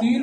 3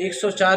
104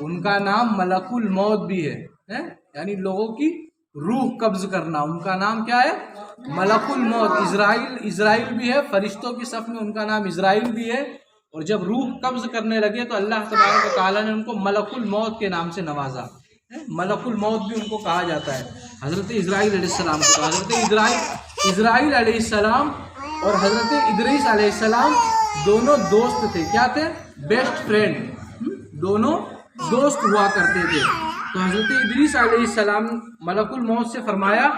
ان کا نام ملک الموت بھی ہے، یعنی لوگوں کی روح قبض کرنا، ان کا نام کیا ہے؟ ملک الموت۔ اسرائیل بھی ہے، فرشتوں کی صف میں ان کا نام اسرائیل بھی ہے، اور جب روح قبض کرنے لگے تو اللہ تبارک و تعالیٰ نے ان کو ملک الموت کے نام سے نوازا۔ ملک الموت بھی ان کو کہا جاتا ہے، حضرت اسرائیل علیہ السلام کو۔ حضرت اسرائیل علیہ السلام اور حضرت ادریس علیہ السلام دونوں دوست تھے، کیا تھے؟ بیسٹ فرینڈ، دونوں دوست ہوا کرتے تھے۔ تو حضرت ادریس علیہ السلام ملک الموت سے فرمایا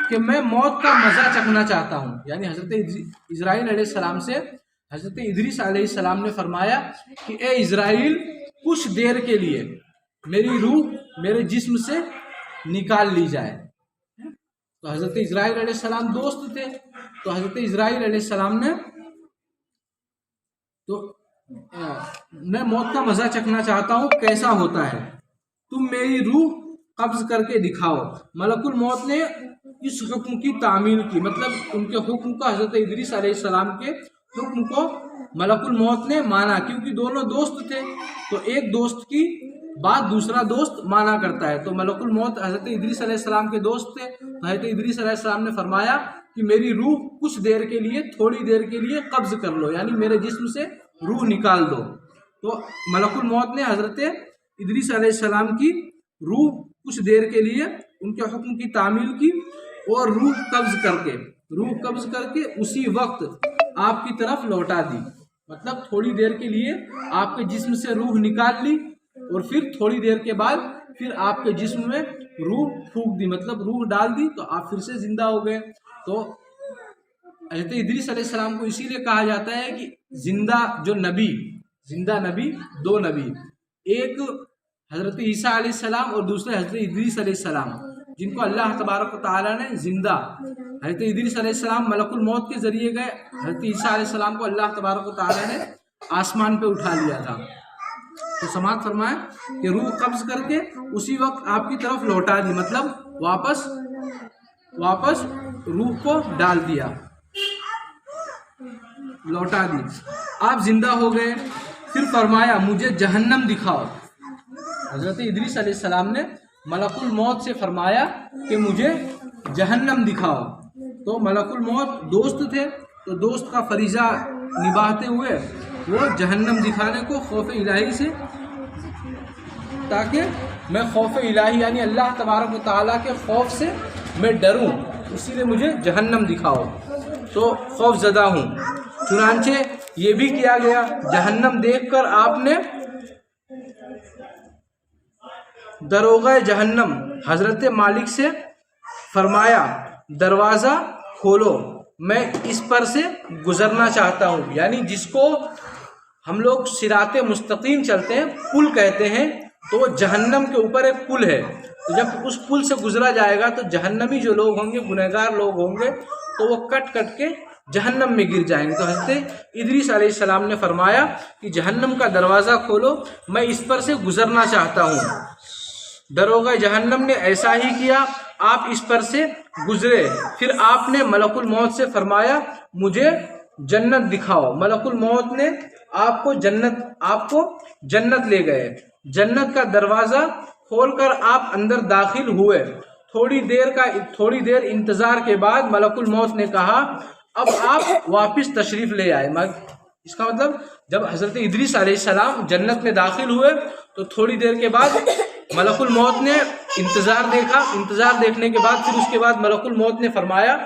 کہ میں موت کا مزہ چکھنا چاہتا ہوں، یعنی حضرت اسرائیل علیہ السلام سے حضرت ادریس علیہ السلام نے فرمایا کہ اے اسرائیل، کچھ دیر کے لیے میری روح میرے جسم سے نکال لی جائے۔ تو حضرت اسرائیل علیہ السلام دوست تھے، تو حضرت اسرائیل علیہ السلام نے تو میں موت کا مزہ چکھنا چاہتا ہوں، کیسا ہوتا ہے، تم میری روح قبض کر کے دکھاؤ۔ ملک الموت نے اس حکم کی تعمیل کی، مطلب ان کے حکم کو، حضرت ادریس علیہ السلام کے حکم کو ملک الموت نے مانا، کیونکہ دونوں دوست تھے، تو ایک دوست کی بات دوسرا دوست مانا کرتا ہے۔ تو ملک الموت حضرت ادریس علیہ السلام کے دوست تھے، تو حضرت ادریس علیہ السلام نے فرمایا کہ میری روح کچھ دیر کے لیے، تھوڑی دیر کے لیے قبض کر لو، یعنی میرے جسم سے روح نکال دو۔ تو ملک الموت نے حضرت ادریس علیہ السلام کی روح کچھ دیر کے لیے ان کے حکم کی تعمیل کی، اور روح قبض کر کے اسی وقت آپ کی طرف لوٹا دی، مطلب تھوڑی دیر کے لیے آپ کے جسم سے روح نکال لی، اور پھر تھوڑی دیر کے بعد پھر آپ کے جسم میں روح پھونک دی، مطلب روح ڈال دی، تو آپ پھر سے زندہ ہو گئے۔ تو حضرت ادریس علیہ السلام کو اسی لیے کہا جاتا ہے کہ زندہ نبی دو نبی، ایک حضرت عیسیٰ علیہ السلام اور دوسرے حضرت ادریس علیہ السلام، جن کو اللہ تبارک و تعالیٰ نے زندہ، حضرت ادریس علیہ السلام ملک الموت کے ذریعے گئے، حضرت عیسیٰ علیہ السلام کو اللہ تبارک و تعالیٰ نے آسمان پہ اٹھا لیا تھا۔ تو سماعت فرمائیں کہ روح قبض کر کے اسی وقت آپ کی طرف لوٹا دی، مطلب واپس روح کو ڈال دیا، لوٹا دی، آپ زندہ ہو گئے۔ پھر فرمایا مجھے جہنم دکھاؤ۔ حضرت ادریس علیہ السلام نے ملک الموت سے فرمایا کہ مجھے جہنم دکھاؤ۔ تو ملک الموت دوست تھے، تو دوست کا فریضہ نبھاتے ہوئے وہ جہنم دکھانے کو خوف الہی سے، تاکہ میں خوف الہی یعنی اللہ تبارک و تعالیٰ کے خوف سے میں ڈروں، اسی لیے مجھے جہنم دکھاؤ، تو خوف زدہ ہوں۔ چنانچہ یہ بھی کیا گیا، جہنم دیکھ کر آپ نے دروغہ جہنم حضرت مالک سے فرمایا دروازہ کھولو، میں اس پر سے گزرنا چاہتا ہوں، یعنی جس کو ہم لوگ صراط مستقیم چلتے ہیں، پل کہتے ہیں، تو جہنم کے اوپر ایک پل ہے، تو جب اس پل سے گزرا جائے گا تو جہنمی جو لوگ ہوں گے، گنہگار لوگ ہوں گے، تو وہ کٹ کے جہنم میں گر جائیں گے۔ تو حضرت ادریس علیہ السلام نے فرمایا کہ جہنم کا دروازہ کھولو، میں اس پر سے گزرنا چاہتا ہوں۔ دروغہ جہنم نے ایسا ہی کیا، آپ اس پر سے گزرے۔ پھر آپ نے ملک الموت سے فرمایا مجھے جنت دکھاؤ۔ ملک الموت نے آپ کو جنت لے گئے، جنت کا دروازہ کھول کر آپ اندر داخل ہوئے۔ تھوڑی دیر انتظار کے بعد ملک الموت نے کہا اب آپ واپس تشریف لے آئے۔ اس کا مطلب جب حضرت ادریس علیہ السلام جنت میں داخل ہوئے تو تھوڑی دیر کے بعد ملک الموت نے انتظار دیکھنے کے بعد پھر اس کے بعد ملک الموت نے فرمایا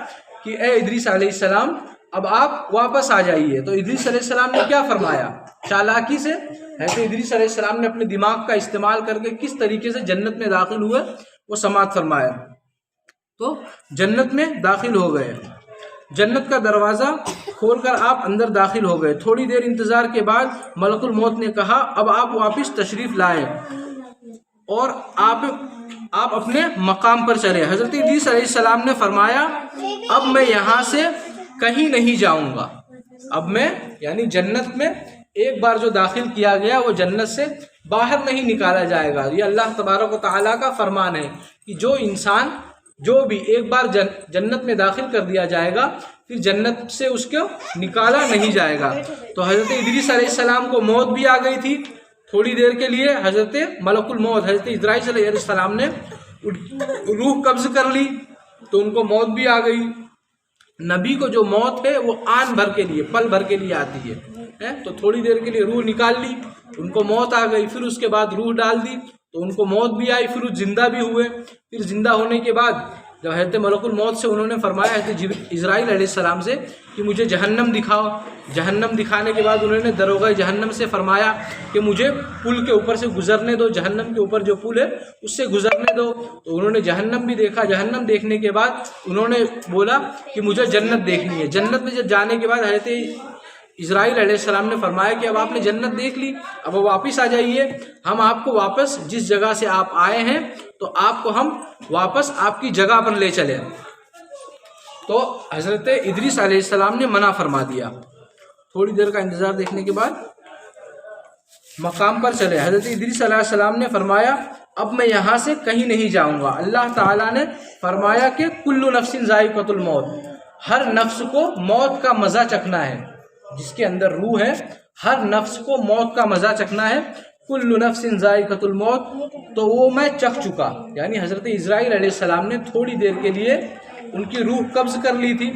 کہ اے ادریس علیہ السلام اب آپ واپس آ جائیے۔ تو ادریس علیہ السلام نے کیا فرمایا؟ چالاکی سے حضرت ادریس علیہ السلام نے اپنے دماغ کا استعمال کر کے کس طریقے سے جنت میں داخل ہوئے وہ سماعت فرمایا۔ تو جنت میں داخل ہو گئے، جنت کا دروازہ کھول کر آپ اندر داخل ہو گئے۔ تھوڑی دیر انتظار کے بعد ملک الموت نے کہا اب آپ واپس تشریف لائے اور آپ اپنے مقام پر چلے۔ حضرت ادریس علیہ السلام نے فرمایا اب میں یہاں سے کہیں نہیں جاؤں گا، اب میں یعنی جنت میں ایک بار جو داخل کیا گیا وہ جنت سے باہر نہیں نکالا جائے گا۔ یہ اللہ تبارک و تعالیٰ کا فرمان ہے کہ جو انسان جو بھی ایک بار جنت میں داخل کر دیا جائے گا پھر جنت سے اس کو نکالا نہیں جائے گا۔ تو حضرت ادریس علیہ السلام کو موت بھی آ گئی تھی، تھوڑی دیر کے لیے حضرت ملک الموت حضرت اسرائیل علیہ السلام نے روح قبض کر لی تو ان کو موت بھی آ گئی. نبی کو جو موت ہے وہ آن بھر کے لیے پل بھر کے لیے آتی ہے. تو تھوڑی دیر کے لیے روح نکال لی, ان کو موت آ گئی. پھر اس کے بعد روح ڈال دی تو ان کو موت بھی آئی. پھر وہ زندہ بھی ہوئے. پھر زندہ ہونے کے بعد جب حضرت ملک الموت سے انہوں نے فرمایا حضرت اسرائیل علیہ السلام سے کہ مجھے جہنم دکھاؤ. جہنم دکھانے کے بعد انہوں نے دروغہ جہنم سے فرمایا کہ مجھے پل کے اوپر سے گزرنے دو, جہنم کے اوپر جو پل ہے اس سے گزرنے دو. تو انہوں نے جہنم بھی دیکھا. جہنم دیکھنے کے بعد انہوں نے بولا کہ مجھے جنت دیکھنی ہے. جنت میں جب جانے کے بعد حضرت اسرائیل علیہ السلام نے فرمایا کہ اب آپ نے جنت دیکھ لی, اب واپس آ جائیے, ہم آپ کو واپس جس جگہ سے آپ آئے ہیں تو آپ کو ہم واپس آپ کی جگہ پر لے چلے. تو حضرت ادریس علیہ السلام نے منع فرما دیا. تھوڑی دیر کا انتظار دیکھنے کے بعد مقام پر چلے. حضرت ادریس علیہ السلام نے فرمایا اب میں یہاں سے کہیں نہیں جاؤں گا. اللہ تعالیٰ نے فرمایا کہ کل نفس ذائقۃ الموت, ہر نفس کو موت کا مزہ چکھنا ہے. جس کے اندر روح ہے ہر نفس کو موت کا مزہ چکھنا ہے. کل نفس ذائقۃ الموت, تو وہ میں چکھ چکا. یعنی حضرت اسرائیل علیہ السلام نے تھوڑی دیر کے لیے ان کی روح قبض کر لی تھی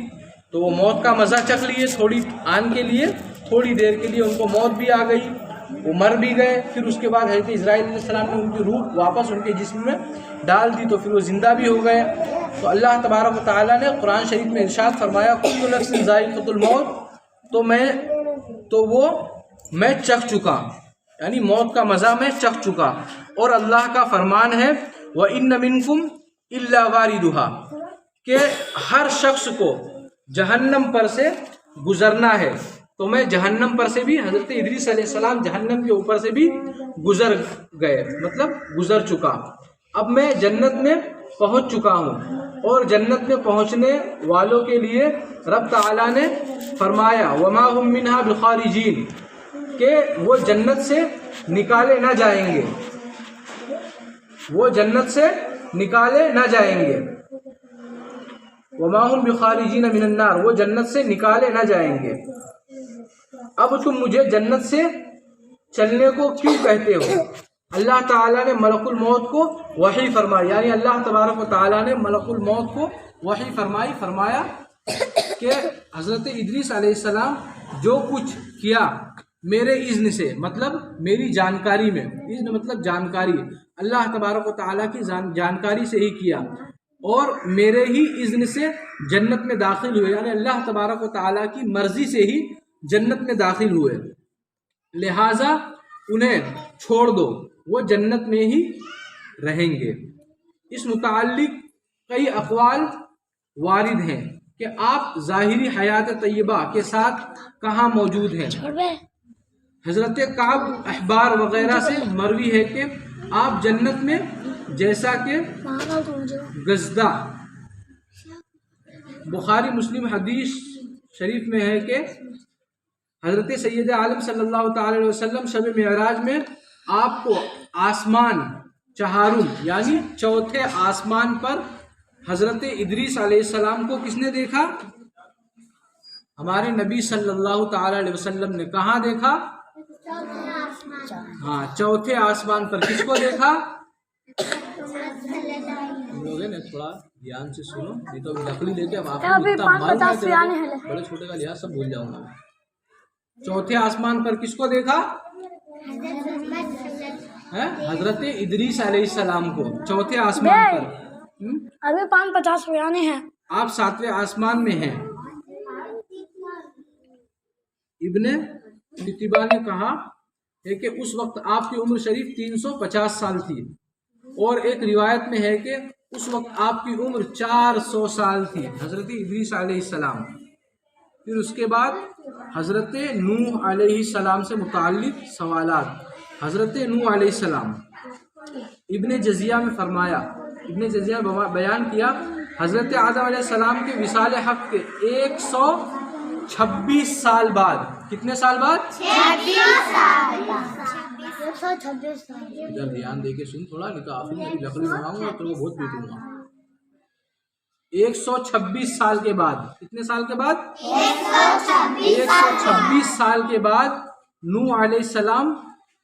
تو وہ موت کا مزہ چکھ لیے تھوڑی آن کے لیے. تھوڑی دیر کے لیے ان کو موت بھی آ گئی, وہ مر بھی گئے. پھر اس کے بعد حضرت اسرائیل علیہ السلام نے ان کی روح واپس ان کے جسم میں ڈال دی تو پھر وہ زندہ بھی ہو گئے. تو اللہ تبارک و تعالیٰ نے قرآن شریف میں ارشاد فرمایا کل نفس ذائقۃ الموت, تو وہ میں چکھ چکا, یعنی موت کا مزہ میں چکھ چکا. اور اللہ کا فرمان ہے وَإِنَّ مِنْكُمْ إِلَّا وَارِدُهَا, کہ ہر شخص کو جہنم پر سے گزرنا ہے. تو میں جہنم پر سے بھی, حضرت ادریس علیہ السلام جہنم کے اوپر سے بھی گزر گئے, مطلب گزر چکا. اب میں جنت میں پہنچ چکا ہوں. اور جنت میں پہنچنے والوں کے لیے رب تعالیٰ نے فرمایا وما هم منها بخارجین, کہ وہ جنت سے نکالے نہ جائیں گے, وہ جنت سے نکالے نہ جائیں گے. وما هم بخارجین من النار, وہ جنت سے نکالے نہ جائیں گے. اب تم مجھے جنت سے چلنے کو کیوں کہتے ہو؟ اللہ تعالیٰ نے ملک الموت کو وحی فرمائی, یعنی اللہ تبارک و تعالیٰ نے ملک الموت کو وحی فرمایا کہ حضرت ادریس علیہ السلام جو کچھ کیا میرے اذن سے, مطلب میری جانکاری میں, اذن مطلب جانکاری, اللہ تبارک و تعالیٰ کی جانکاری سے ہی کیا اور میرے ہی اذن سے جنت میں داخل ہوئے, یعنی اللہ تبارک و تعالیٰ کی مرضی سے ہی جنت میں داخل ہوئے. لہٰذا انہیں چھوڑ دو, وہ جنت میں ہی رہیں گے. اس متعلق کئی اقوال وارد ہیں کہ آپ ظاہری حیات طیبہ کے ساتھ کہاں موجود ہیں. حضرت کعب احبار وغیرہ سے مروی ہے کہ آپ جنت میں جیسا کہ گزدہ. بخاری مسلم حدیث شریف میں ہے کہ حضرت سید عالم صلی اللہ تعالی علیہ وسلم شب معراج میں آپ کو آسمان چہارم یعنی چوتھے آسمان پر حضرت ادریس علیہ السلام کو کس نے دیکھا؟ ہمارے نبی صلی اللہ تعالی علیہ وسلم نے. کہاں دیکھا؟ ہاں, چوتھے آسمان پر. کس کو دیکھا؟ لوگ نا تھوڑا دھیان سے سنو, نہیں تو لکڑی لے کے اب آپ بڑے چھوٹے کا لحاظ سب بھول جاؤں گا. چوتھے آسمان پر کس کو دیکھا؟ حضرت ادریس علیہ السلام کو چوتھے آسمان پر. ابھی 550 بیانے ہیں. آپ 7ویں آسمان میں ہیں. ابن قتیبہ نے کہا ہے کہ اس وقت آپ کی عمر شریف 350 سال تھی, اور ایک روایت میں ہے کہ اس وقت آپ کی عمر 400 سال تھی, حضرت ادریس علیہ السلام. پھر اس کے بعد حضرت نوح علیہ السلام سے متعلق سوالات. حضرت نوح علیہ السلام ابن جزیہ میں فرمایا, ابن جزیہ بیان کیا حضرت آدم علیہ السلام کے وصال حق کے 126 سال بعد. کتنے سال بعد؟ 126 سال. ادھر دھیان دے کے سن تھوڑا, نہیں تو آپ نے لکڑی منگاؤں گا تو وہ بہت پیٹوں گا. 126 سال کے بعد. کتنے سال کے بعد؟ 126 سال کے بعد نوح علیہ السلام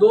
2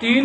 3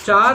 4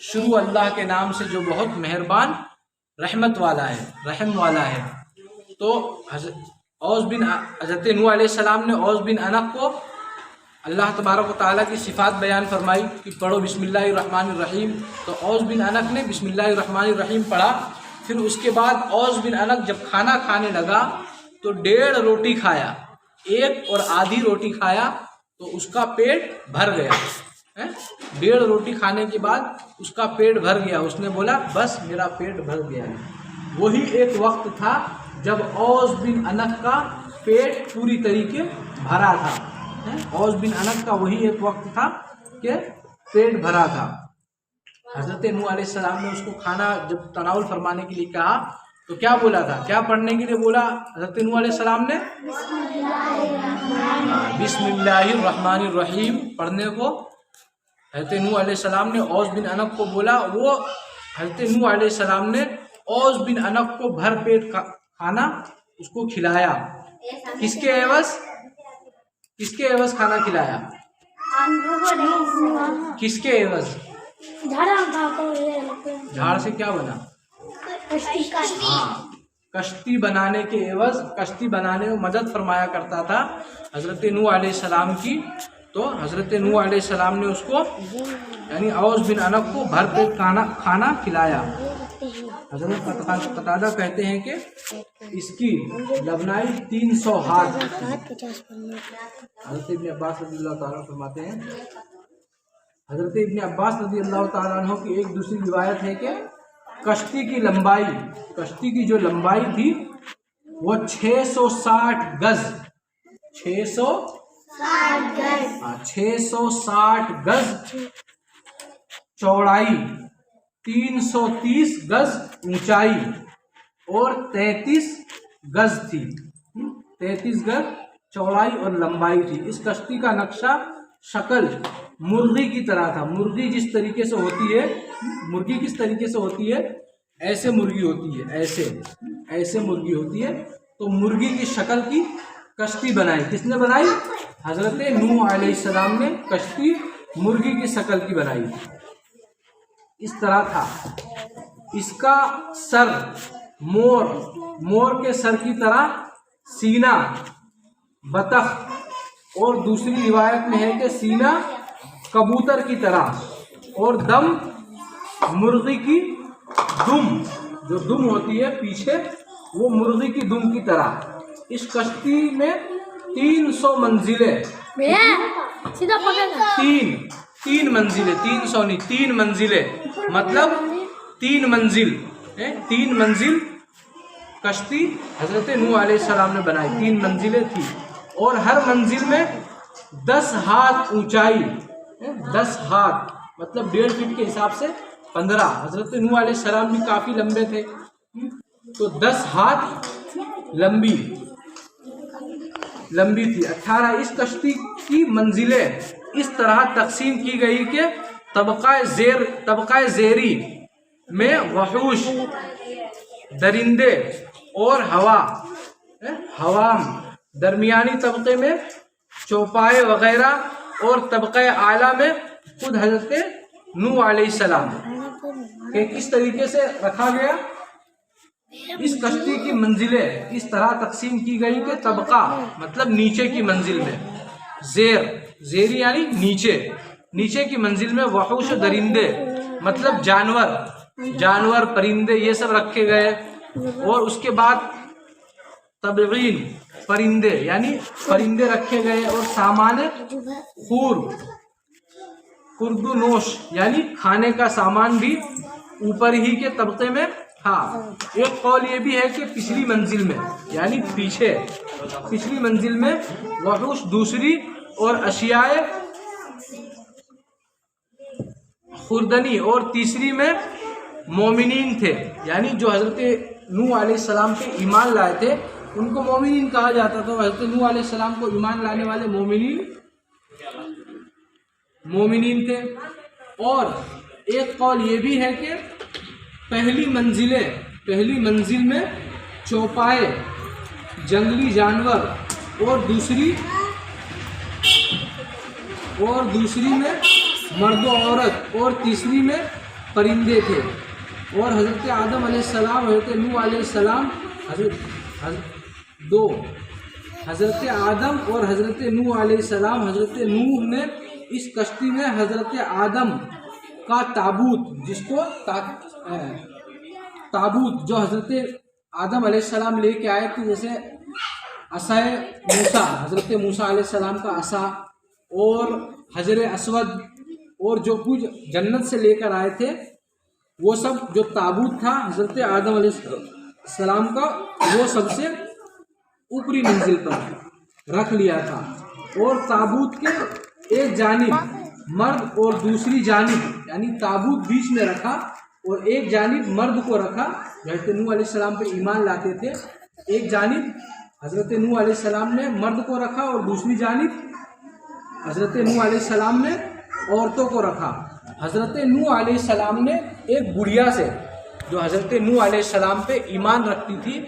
شروع اللہ کے نام سے جو بہت مہربان رحمت والا ہے، رحم والا ہے۔ تو حضرت نوح علیہ السلام نے اوس بن انق کو اللہ تبارک و تعالیٰ کی صفات بیان فرمائی کہ پڑھو بسم اللہ الرحمن الرحیم، تو اوس بن انق نے بسم اللہ الرحمن الرحیم پڑھا۔ پھر اس کے بعد اوس بن انق جب کھانا کھانے لگا تو 1.5 روٹی کھایا، 1 اور آدھی روٹی کھایا تو اس کا پیٹ بھر گیا۔ 1.5 روٹی کھانے کے بعد اس کا پیٹ بھر گیا، اس نے بولا بس میرا پیٹ بھر گیا ہے۔ وہی ایک وقت تھا جب اوس بن انق کا پیٹ پوری طریقے بھرا تھا۔ اوس بن انق کا وہی ایک وقت تھا کہ پیٹ بھرا تھا۔ حضرت نوح علیہ السلام نے اس کو کھانا جب تناول فرمانے کے لیے کہا تو کیا بولا تھا، کیا پڑھنے کے لیے بولا حضرت نوح علیہ السلام نے؟ بسم اللہ الرحمن الرحیم پڑھنے کو حضرت نوح علیہ السلام نے اوس بن انق کو بولا۔ وہ حضرت نوح علیہ السلام نے اوس بن انق کو بھر پیٹ کھانا اس کو کھلایا۔ کس کے عوض؟ کس کے عوض کھانا کھلایا؟ کس کے عوض؟ جھاڑ سے کیا بنا؟ کشتی بنانے کے عوض، کشتی بنانے میں مدد فرمایا کرتا تھا حضرت نوح علیہ السلام کی۔ تو حضرت نوح علیہ السلام نے اس کو یعنی اوس بن انق کو بھر پیٹ کھانا کھلایا۔ حضرت قتادہ کہتے ہیں کہ اس کی لبنائی 300 ہاتھ۔ حضرت ابن عباس رضی اللہ تعالیٰ فرماتے ہیں، حضرت ابن عباس رضی اللہ تعالیٰ عنہ کی ایک دوسری روایت ہے کہ کشتی کی لمبائی، کشتی کی جو لمبائی تھی وہ 660 گز، 660 گز چوڑائی، 330 گز اونچائی اور 33 گز تھی، 33 گز چوڑائی اور لمبائی تھی۔ اس کشتی کا نقشہ شکل مرغی کی طرح تھا۔ مرغی جس طریقے سے ہوتی ہے، مرغی کس طریقے سے ہوتی ہے؟ ایسے مرغی ہوتی ہے، ایسے مرغی ہوتی ہے۔ تو مرغی کی شکل کی کشتی بنائی، کس نے بنائی؟ حضرت نوح علیہ السلام نے کشتی مرغی کی شکل کی بنائی۔ اس طرح تھا۔ اس کا سر مور کے سر کی طرح، سینہ بطخ، اور دوسری روایت میں ہے کہ سینہ کبوتر کی طرح، اور دم مرغی کی دم، جو دم ہوتی ہے پیچھے وہ مرغی کی دم کی طرح۔ اس کشتی میں 300 منزلیں، تین منزلیں، 300 نہیں، 3 منزلیں، مطلب 3 منزل کشتی حضرت نوح علیہ السلام نے بنائی، 3 منزلیں تھی، اور ہر منزل میں 10 ہاتھ اونچائی، 10 ہاتھ مطلب 1.5 فٹ کے حساب سے 15۔ حضرت نوح علیہ السلام بھی کافی لمبے تھے، تو 10 ہاتھ لمبی تھی۔ 18 اس کشتی کی منزلیں اس طرح تقسیم کی گئی کہ طبقہ زیری میں وحوش، درندے اور حوام، درمیانی طبقے میں چوپائے وغیرہ، اور طبقہ اعلیٰ میں خود حضرت نوح علیہ السلام، کہ کس طریقے سے رکھا گیا۔ اس کشتی کی منزلیں اس طرح تقسیم کی گئی کہ طبقہ مطلب نیچے کی منزل میں، زیری یعنی نیچے کی منزل میں وحوش درندے مطلب جانور پرندے یہ سب رکھے گئے، اور اس کے بعد طبعین پرندے یعنی پرندے رکھے گئے، اور سامان خوردونوش یعنی کھانے کا سامان بھی اوپر ہی کے طبقے میں تھا۔ ایک قول یہ بھی ہے کہ پچھلی منزل میں یعنی پچھلی منزل میں وحوش دوسری اور اشیاء خوردنی، اور تیسری میں مومنین تھے، یعنی جو حضرت نوح علیہ السلام پہ ایمان لائے تھے ان کو مومنین کہا جاتا تھا۔ حضرت نوح علیہ السلام کو ایمان لانے والے مومنین تھے۔ اور ایک قول یہ بھی ہے کہ پہلی منزل میں چوپائے جنگلی جانور، اور دوسری میں مرد و عورت، اور تیسری میں پرندے تھے، اور حضرت آدم علیہ السلام، حضرت نوح علیہ السلام، حضرت آدم اور حضرت نوح علیہ السلام، حضرت نوح نے اس کشتی میں حضرت آدم کا تابوت، جس کو تابوت جو حضرت آدم علیہ السلام لے کے آئے تھے، جیسے عصائے موسیٰ، حضرت موسیٰ علیہ السلام کا عصا، اور حجر اسود، اور جو کچھ جنت سے لے کر آئے تھے، وہ سب جو تابوت تھا حضرت آدم علیہ السلام کا، وہ سب سے اوپری منزل پر رکھ لیا تھا، اور تابوت کے ایک جانب مرد اور دوسری جانب، یعنی تابوت بیچ میں رکھا اور ایک جانب مرد کو رکھا، حضرت نوح علیہ السلام پہ ایمان لاتے تھے، ایک جانب حضرت نوح علیہ السلام نے مرد کو رکھا اور دوسری جانب حضرت نوح علیہ السلام نے عورتوں کو رکھا۔ حضرت نوح علیہ السلام نے ایک بڑھیا سے، جو حضرت نوح علیہ السلام پہ ایمان رکھتی تھی،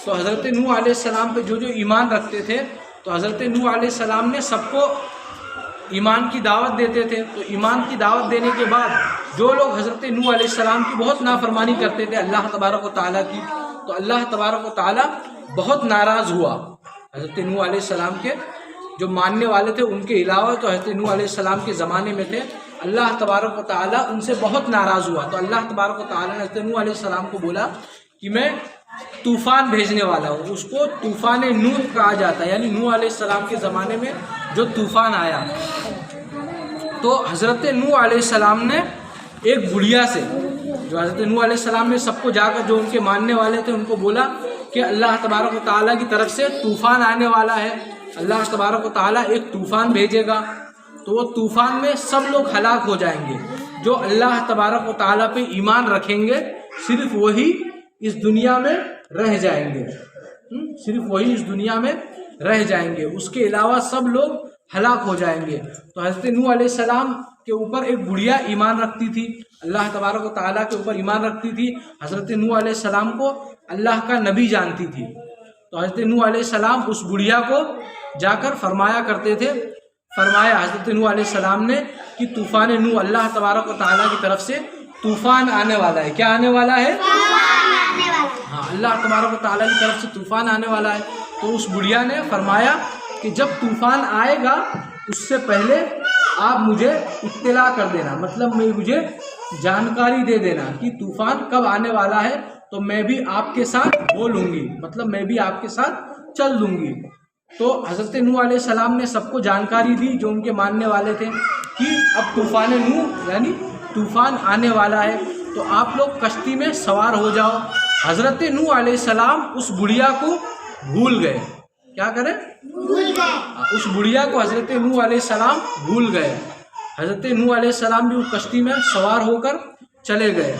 تو حضرت نوح علیہ السلام پہ جو ایمان رکھتے تھے، تو حضرت نوح علیہ السلام نے سب کو ایمان کی دعوت دیتے تھے۔ تو ایمان کی دعوت دینے کے بعد جو لوگ حضرت نوح علیہ السلام کی بہت نافرمانی کرتے تھے اللہ تبارک و تعالیٰ کی، تو اللہ تبارک و تعالیٰ بہت ناراض ہوا۔ حضرت نوح علیہ السلام کے جو ماننے والے تھے ان کے علاوہ، تو حضرت نوح علیہ السلام کے زمانے میں تھے، اللہ تبارک و تعالیٰ ان سے بہت ناراض ہوا۔ تو اللہ تبارک و تعالیٰ نے حضرت نوح علیہ السلام کو بولا کہ میں طوفان بھیجنے والا ہوں، اس کو طوفان نوح کہا جاتا ہے، یعنی نوح علیہ السلام کے زمانے میں جو طوفان آیا۔ تو حضرت نوح علیہ السلام نے ایک بڑھیا سے، جو حضرت نوح علیہ السلام نے سب کو جا کر جو ان کے ماننے والے تھے ان کو بولا کہ اللہ تبارک و تعالیٰ کی طرف سے طوفان آنے والا ہے، اللہ تبارک و تعالیٰ ایک طوفان بھیجے گا، تو وہ طوفان میں سب لوگ ہلاک ہو جائیں گے، جو اللہ تبارک و تعالیٰ پہ ایمان رکھیں گے صرف وہی اس دنیا میں رہ جائیں گے، صرف وہی اس دنیا میں رہ جائیں گے، اس کے علاوہ سب لوگ ہلاک ہو جائیں گے۔ تو حضرت نوح علیہ السلام کے اوپر ایک بڑھیا ایمان رکھتی تھی، اللہ تبارک و تعالیٰ کے اوپر ایمان رکھتی تھی، حضرت نوح علیہ السلام کو اللہ کا نبی جانتی تھی۔ تو حضرت نوح علیہ السلام اس بڑھیا کو جا کر فرمایا کرتے تھے، فرمایا حضرت نوح علیہ السلام نے کہ طوفان نوح، اللہ تبارک و تعالیٰ کی طرف سے طوفان آنے والا ہے۔ کیا آنے والا ہے؟ ہاں، اللہ تبارک و تعالیٰ کی طرف سے طوفان آنے والا ہے۔ تو اس بڑھیا نے فرمایا کہ جب طوفان آئے گا اس سے پہلے آپ مجھے اطلاع کر دینا، مطلب مجھے جانکاری دے دینا کہ طوفان کب آنے والا ہے، تو میں بھی آپ کے ساتھ بولوں گی، مطلب میں بھی آپ کے ساتھ چل دوں گی۔ تو حضرت نوح علیہ السلام نے سب کو جانکاری دی جو ان کے ماننے والے تھے کہ اب طوفان نوح یعنی طوفان آنے والا ہے، تو آپ لوگ کشتی میں سوار ہو جاؤ۔ حضرت نوح علیہ السلام اس بڑھیا کو بھول گئے۔ کیا کریں؟ بھول گئے۔ اس بڑھیا کو حضرت نوح علیہ السلام بھول گئے۔ حضرت نوح علیہ السلام بھی اس کشتی میں سوار ہو کر چلے گئے۔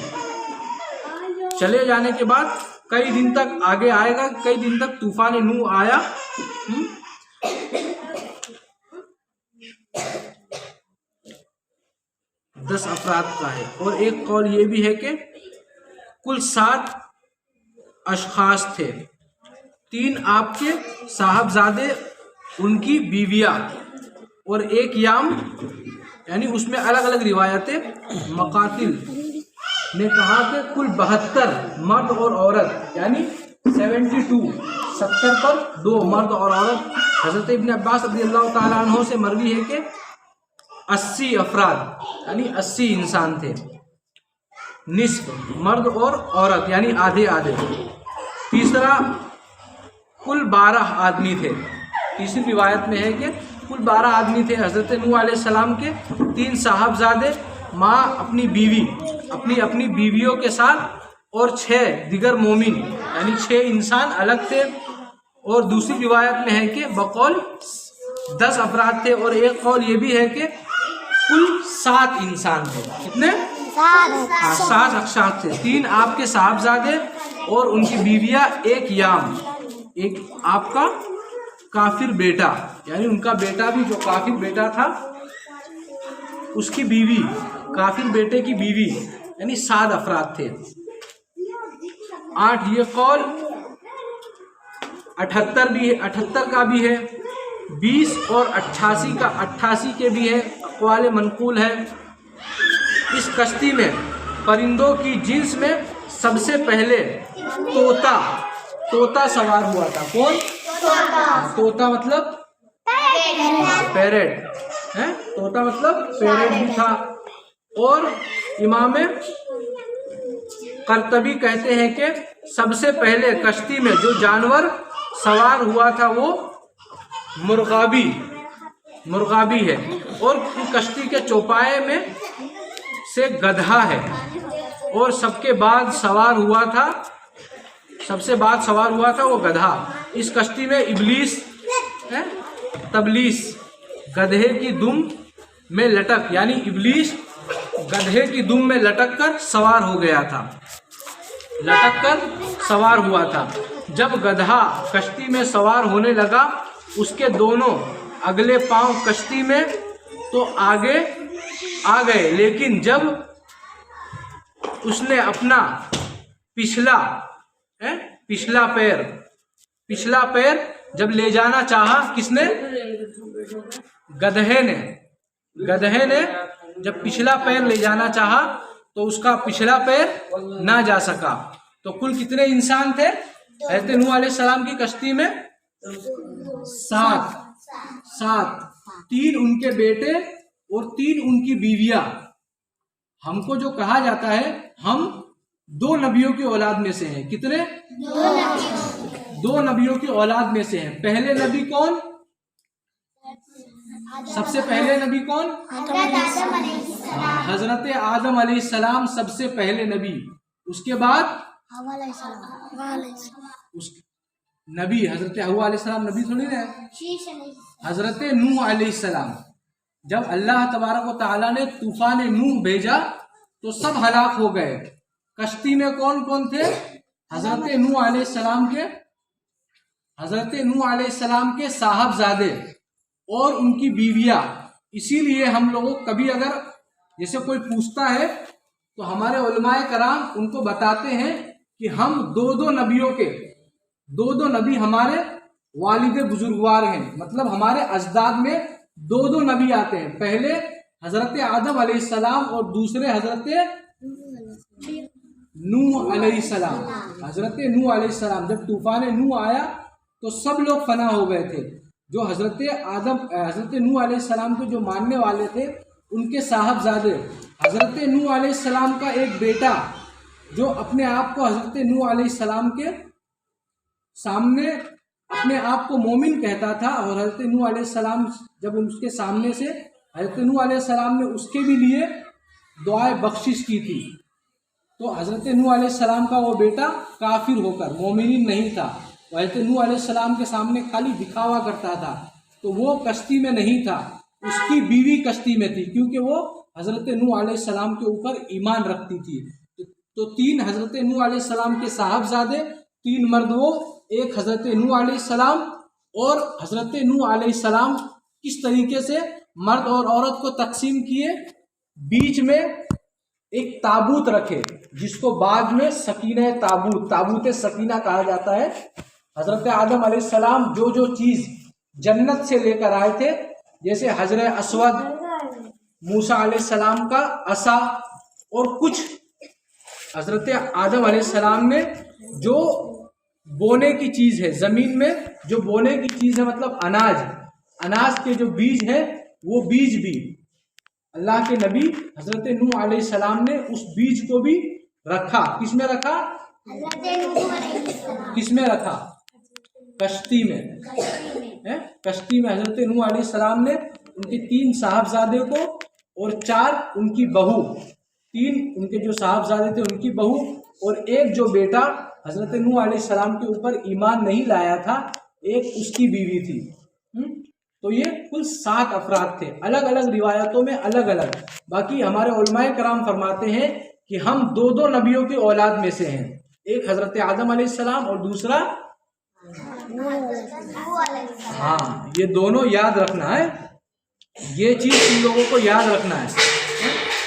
چلے جانے کے بعد کئی دن تک آگے آئے گا، کئی دن تک طوفان نوح آیا۔ 10 افراد کا ہے، اور ایک قول یہ بھی ہے کہ کل 7 اشخاص تھے، 3 آپ کے صاحبزادے، ان کی بیویاں، اور ایک یام، یعنی اس میں الگ الگ روایتیں۔ مقاتل نے کہا کہ کل 72 مرد اور عورت، یعنی 72، 70 پر 2 مرد اور عورت۔ حضرت ابن عباس رضی اللہ تعالیٰ عنہ سے مروی ہے کہ 80 افراد، یعنی 80 انسان تھے، نصف مرد اور عورت، یعنی آدھے آدھے۔ تیسرا کل 12 آدمی تھے، تیسری روایت میں ہے کہ کل 12 آدمی تھے۔ حضرت نوح علیہ السلام کے 3 صاحبزادے، ماں، اپنی بیوی، اپنی بیویوں کے ساتھ، اور 6 دیگر مومن، یعنی 6 انسان الگ تھے۔ اور دوسری روایت میں ہے کہ بقول 10 افراد تھے، اور ایک قول یہ بھی ہے کہ کل 7 انسان تھے۔ کتنے؟ 7 اشخاص تھے، 3 آپ کے صاحبزادے اور ان کی بیویاں، ایک یام، ایک آپ کا کافر بیٹا، یعنی ان کا بیٹا بھی جو کافر بیٹا تھا اس کی بیوی، کافر بیٹے کی بیوی، یعنی 7 افراد تھے۔ 8 یہ قول 78 کا بھی ہے، 20 اور 88 کا 88 کے بھی ہے، اقوال منقول ہے۔ اس کشتی میں پرندوں کی جنس میں سب سے پہلے طوطا سوار ہوا تھا. کون؟ طوطا مطلب پیرٹ ہے. طوطا مطلب پیرٹ بھی تھا. اور امام قرطبی کہتے ہیں کہ سب سے پہلے کشتی میں جو جانور سوار ہوا تھا وہ مرغابی ہے. اور کشتی کے چوپائے میں سے گدھا ہے. اور سب سے بعد سوار ہوا تھا وہ گدھا. اس کشتی میں ابلیس تبلیس گدھے کی دم میں لٹک، یعنی ابلیس گدھے کی دم میں لٹک کر سوار ہوا تھا. جب گدھا کشتی میں سوار ہونے لگا اس کے دونوں اگلے پاؤں کشتی میں تو آگے آ گئے، لیکن جب اس نے اپنا پچھلا پیر جب لے جانا چاہا، کس نے؟ گدھے نے جب پچھلا پیر لے جانا چاہا تو اس کا پچھلا پیر نہ جا سکا. تو کل کتنے انسان تھے حضرت نوح علیہ السلام کی کشتی میں؟ 7. 3 ان کے بیٹے اور 3 ان کی بیویاں. ہم کو جو کہا جاتا ہے ہم 2 نبیوں کی اولاد میں سے ہیں. کتنے؟ 2 نبیوں کی اولاد میں سے ہیں. پہلے نبی کون؟ سب سے پہلے نبی کون؟ حضرت آدم علیہ السلام سب سے پہلے نبی. اس کے بعد نبی حضرت حوا علیہ السلام نبی تھوڑی نا. حضرت نوح علیہ السلام جب اللہ تبارک و تعالیٰ نے طوفان نوح بھیجا تو سب ہلاک ہو گئے. کشتی میں کون کون تھے؟ حضرت نوح علیہ السلام کے صاحبزادے اور ان کی بیویاں. اسی لیے ہم لوگوں کبھی اگر جیسے کوئی پوچھتا ہے تو ہمارے علماء کرام ان کو بتاتے ہیں کہ ہم 2 نبی ہمارے والد بزرگوار ہیں. مطلب ہمارے اجداد میں 2 نبی آتے ہیں. پہلے حضرت آدم علیہ السلام اور دوسرے حضرت نوح علیہ السلام. حضرت نوح علیہ السلام جب طوفان نوح آیا تو سب لوگ فنا ہو گئے تھے. جو حضرت نوح علیہ السلام کے جو ماننے والے تھے ان کے صاحبزادے. حضرت نوح علیہ السلام کا ایک بیٹا جو اپنے آپ کو حضرت نوح علیہ السلام کے سامنے اپنے آپ کو مومن کہتا تھا، اور حضرت نوح علیہ السلام جب اس کے سامنے سے حضرت نوح علیہ السلام نے اس کے بھی لیے دعائے بخشش کی تھی. تو حضرت نوح علیہ السلام کا وہ بیٹا کافر ہو کر مومنین نہیں تھا. حضرت نوح علیہ السلام کے سامنے خالی دکھاوا کرتا تھا. تو وہ کشتی میں نہیں تھا، اس کی بیوی کشتی میں تھی، کیونکہ وہ حضرت نوح علیہ السلام کے اوپر ایمان رکھتی تھی. تو 3 حضرت نوح علیہ السلام کے صاحبزادے، 3 مرد وہ، ایک حضرت نوح علیہ السلام. اور حضرت نوح علیہ السلام کس طریقے سے مرد اور عورت کو تقسیم کیے؟ بیچ میں ایک تابوت رکھے جس کو بعد میں سکینہ تابوت سکینہ کہا جاتا ہے. حضرت آدم علیہ السلام جو چیز جنت سے لے کر آئے تھے، جیسے حجر اسود، موسیٰ علیہ السلام کا عصا، اور کچھ حضرت آدم علیہ السلام نے جو بونے کی چیز ہے، زمین میں جو بونے کی چیز ہے، مطلب اناج کے جو بیج ہے، وہ بیج بھی اللہ کے نبی حضرت نوح علیہ السلام نے اس بیج کو بھی رکھا. کس میں رکھا؟ کس میں رکھا؟ کشتی میں. کشتی میں حضرت نوح علیہ السلام نے ان کے 3 صاحبزادے کو اور 4 ان کی بہو، 3 ان کے جو صاحبزادے تھے ان کی بہو، اور ایک جو بیٹا حضرت نوح علیہ السلام کے اوپر ایمان نہیں لایا تھا، ایک اس کی بیوی تھی. تو یہ کل 7 افراد تھے. الگ الگ روایتوں میں الگ الگ. باقی ہمارے علماء کرام فرماتے ہیں کہ ہم 2 نبیوں کی اولاد میں سے ہیں. ایک حضرت آدم علیہ السلام اور دوسرا یہ دونوں یاد رکھنا ہے. یہ چیز ان لوگوں کو یاد رکھنا ہے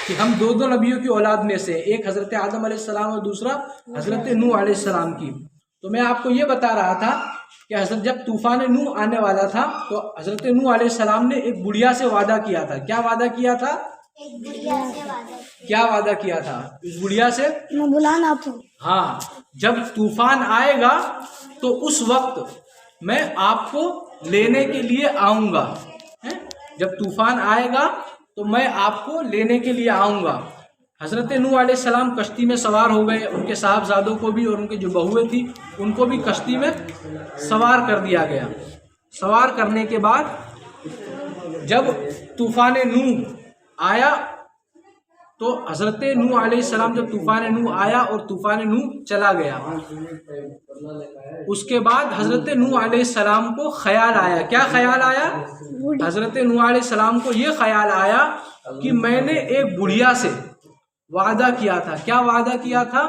کہ ہم 2 نبیوں کی اولاد میں سے، ایک حضرت آدم علیہ السلام اور دوسرا حضرت نوح علیہ السلام کی. تو میں آپ کو یہ بتا رہا تھا کہ حضرت جب طوفان نوح آنے والا تھا تو حضرت نوح علیہ السلام نے ایک بڑھیا سے وعدہ کیا تھا. کیا وعدہ کیا تھا؟ کیا وعدہ کیا تھا اس بڑھیا سے؟ میں بلانا آپ کو. ہاں، جب طوفان آئے گا تو اس وقت میں آپ کو لینے کے لیے آؤں گا. جب طوفان آئے گا تو میں آپ کو لینے کے لیے آؤں گا. حضرت نوح علیہ السلام کشتی میں سوار ہو گئے، ان کے صاحبزادوں کو بھی اور ان کے جو بہویں تھیں ان کو بھی کشتی میں سوار کر دیا گیا. سوار کرنے کے بعد جب طوفان نوح آیا تو حضرت نوح علیہ السلام، جب طوفان نوح آیا اور طوفان نوح چلا گیا، اس کے بعد حضرت نوح علیہ السلام کو خیال آیا. کیا خیال آیا؟ حضرت نوح علیہ السلام کو یہ خیال آیا کہ میں نے ایک بڑھیا سے وعدہ کیا تھا. کیا وعدہ کیا تھا؟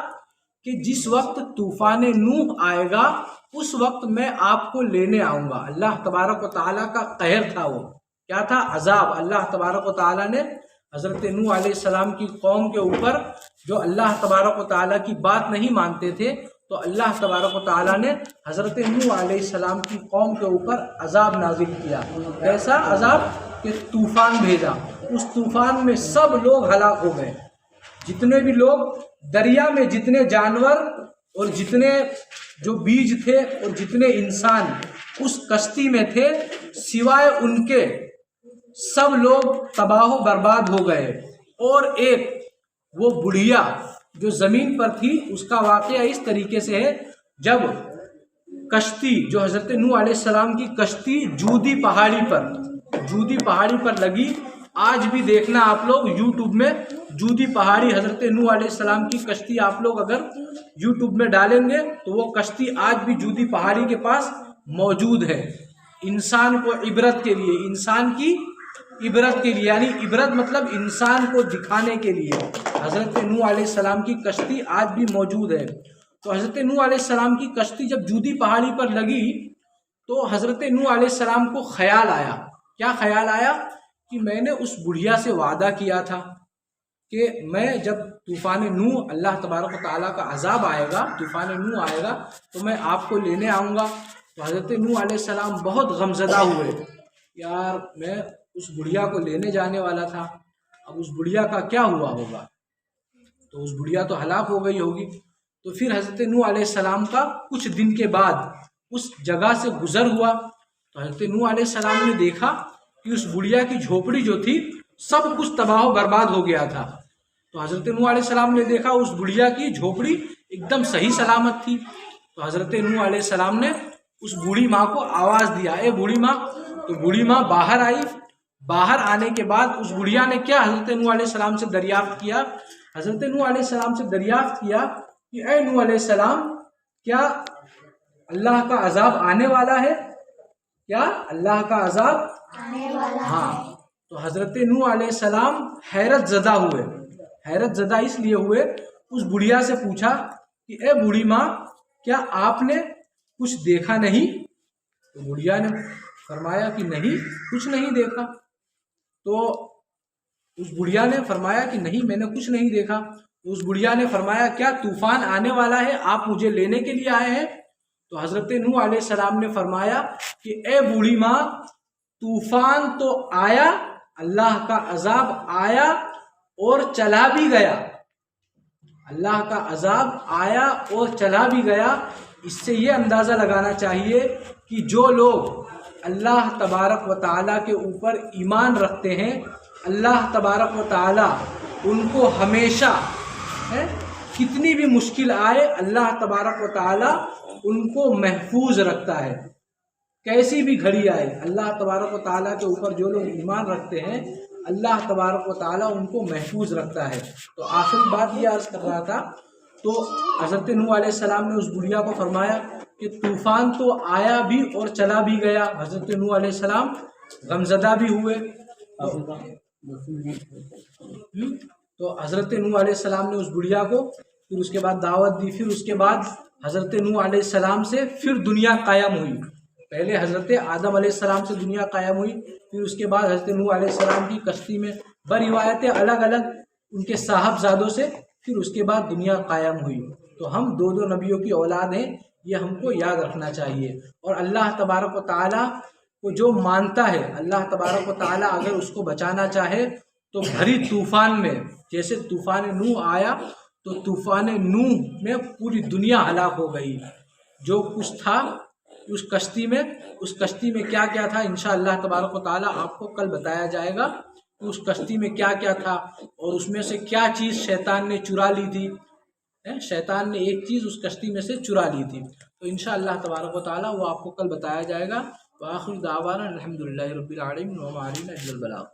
کہ جس وقت طوفان نوح آئے گا اس وقت میں آپ کو لینے آؤں گا. اللہ تبارک و تعالیٰ کا قہر تھا، وہ کیا تھا؟ عذاب. اللہ تبارک و تعالیٰ نے حضرت نوح علیہ السلام کی قوم کے اوپر، جو اللہ تبارک و تعالیٰ کی بات نہیں مانتے تھے، تو اللہ تبارک و تعالیٰ نے حضرت نوح علیہ السلام کی قوم کے اوپر عذاب نازل کیا. کیسا عذاب؟ کہ طوفان بھیجا. اس طوفان میں سب لوگ ہلاک ہو گئے. جتنے بھی لوگ دریا میں، جتنے جانور اور جتنے جو بیج تھے اور جتنے انسان اس کشتی میں تھے، سوائے ان کے سب لوگ تباہ و برباد ہو گئے. اور ایک وہ بڑھیا جو زمین پر تھی، اس کا واقعہ اس طریقے سے ہے. جب کشتی، جو حضرت نوح علیہ السلام کی کشتی جودی پہاڑی پر لگی. آج بھی دیکھنا آپ لوگ یوٹیوب میں، جودی پہاڑی، حضرت نوح علیہ السلام کی کشتی آپ لوگ اگر یوٹیوب میں ڈالیں گے تو وہ کشتی آج بھی جودی پہاڑی کے پاس موجود ہے. انسان کو عبرت کے لیے، انسان کی عبرت کے لیے، یعنی عبرت مطلب انسان کو دکھانے کے لیے حضرت نوح علیہ السلام کی کشتی آج بھی موجود ہے. تو حضرت نوح علیہ السلام کی کشتی جب جودی پہاڑی پر لگی تو حضرت نوح علیہ السلام کو خیال آیا. کیا خیال آیا؟ کہ میں نے اس بڑھیا سے وعدہ کیا تھا کہ میں جب طوفان نوح، اللہ تبارک و تعالیٰ کا عذاب آئے گا، طوفان نوح آئے گا تو میں آپ کو لینے آؤں گا. تو حضرت نوح علیہ السلام بہت غمزدہ ہوئے. یار، میں اس بڑھیا کو لینے جانے والا تھا، اب اس بڑھیا کا کیا ہوا ہوگا؟ تو اس بڑھیا تو ہلاک ہو گئی ہوگی. تو پھر حضرت نوح علیہ السلام کا کچھ دن کے بعد اس جگہ سے گزر ہوا تو حضرت نوح علیہ السلام نے دیکھا کہ اس بڑھیا کی جھوپڑی جو تھی سب کچھ تباہ و برباد ہو گیا تھا. تو حضرت نوح علیہ السلام نے دیکھا اس بڑھیا کی جھوپڑی ایک دم صحیح سلامت تھی. تو حضرت نوح علیہ السلام نے اس بوڑھی ماں کو آواز دیا، اے بوڑھی ماں. تو بوڑھی ماں باہر آئی. باہر آنے کے بعد اس بڑھیا نے کیا حضرت نوح علیہ السلام سے دریافت کیا؟ حضرت نوح علیہ السلام سے دریافت کیا کہ اے نوح علیہ السلام، کیا اللہ کا عذاب آنے والا ہے؟ کیا اللہ کا عذاب آنے والا ہے؟ ہاں. تو حضرت نوح علیہ السلام حیرت زدہ ہوئے. حیرت زدہ اس لیے ہوئے، اس بڑھیا سے پوچھا کہ اے بوڑھی ماں، کیا آپ نے کچھ دیکھا نہیں؟ تو بڑھیا نے فرمایا کہ نہیں، کچھ نہیں دیکھا. تو اس بڑھیا نے فرمایا کہ نہیں، میں نے کچھ نہیں دیکھا. تو اس بڑھیا نے فرمایا کیا طوفان آنے والا ہے، آپ مجھے لینے کے لیے آئے ہیں؟ تو حضرت نوح علیہ السلام نے فرمایا کہ اے بوڑھی ماں، طوفان تو آیا، اللہ کا عذاب آیا اور چلا بھی گیا. اللہ کا عذاب آیا اور چلا بھی گیا. اس سے یہ اندازہ لگانا چاہیے کہ جو لوگ اللہ تبارک و تعالیٰ کے اوپر ایمان رکھتے ہیں، اللہ تبارک و تعالیٰ ان کو ہمیشہ کتنی بھی مشکل آئے، اللہ تبارک و تعالیٰ ان کو محفوظ رکھتا ہے. کیسی بھی گھڑی آئے، اللہ تبارک و تعالیٰ کے اوپر جو لوگ ایمان رکھتے ہیں، اللہ تبارک و تعالیٰ ان کو محفوظ رکھتا ہے. تو آخری بات یہ عرض کر رہا تھا، تو حضرت نوح علیہ السلام نے اس بڑھیا کو فرمایا کہ طوفان تو آیا بھی اور چلا بھی گیا. حضرت نوح علیہ السلام غمزدہ بھی ہوئے. تو حضرت نوح علیہ السلام نے اس بڑھیا کو پھر اس کے بعد دعوت دی. پھر اس کے بعد حضرت نوح علیہ السلام سے پھر دنیا قائم ہوئی. پہلے حضرت آدم علیہ السلام سے دنیا قائم ہوئی، پھر اس کے بعد حضرت نوح علیہ السلام کی کشتی میں بروایتیں الگ الگ ان کے صاحبزادوں سے پھر اس کے بعد دنیا قائم ہوئی. تو ہم دو نبیوں کی اولاد ہیں، یہ ہم کو یاد رکھنا چاہیے. اور اللہ تبارک و تعالیٰ کو جو مانتا ہے، اللہ تبارک و تعالیٰ اگر اس کو بچانا چاہے تو بھری طوفان میں، جیسے طوفان نوح آیا تو طوفان نوح میں پوری دنیا ہلاک ہو گئی، جو کچھ تھا اس کشتی میں، اس کشتی میں کیا کیا تھا انشاءاللہ تبارک و تعالیٰ آپ کو کل بتایا جائے گا، اس کشتی میں کیا کیا تھا اور اس میں سے کیا چیز شیطان نے چرا لی تھی، شیطان نے ایک چیز اس کشتی میں سے چرا لی تھی، تو انشاءاللہ تبارک و تعالیٰ وہ آپ کو کل بتایا جائے گا۔ وآخر دعوانا الحمدللہ رب العالمین وما علینا الا البلاغ۔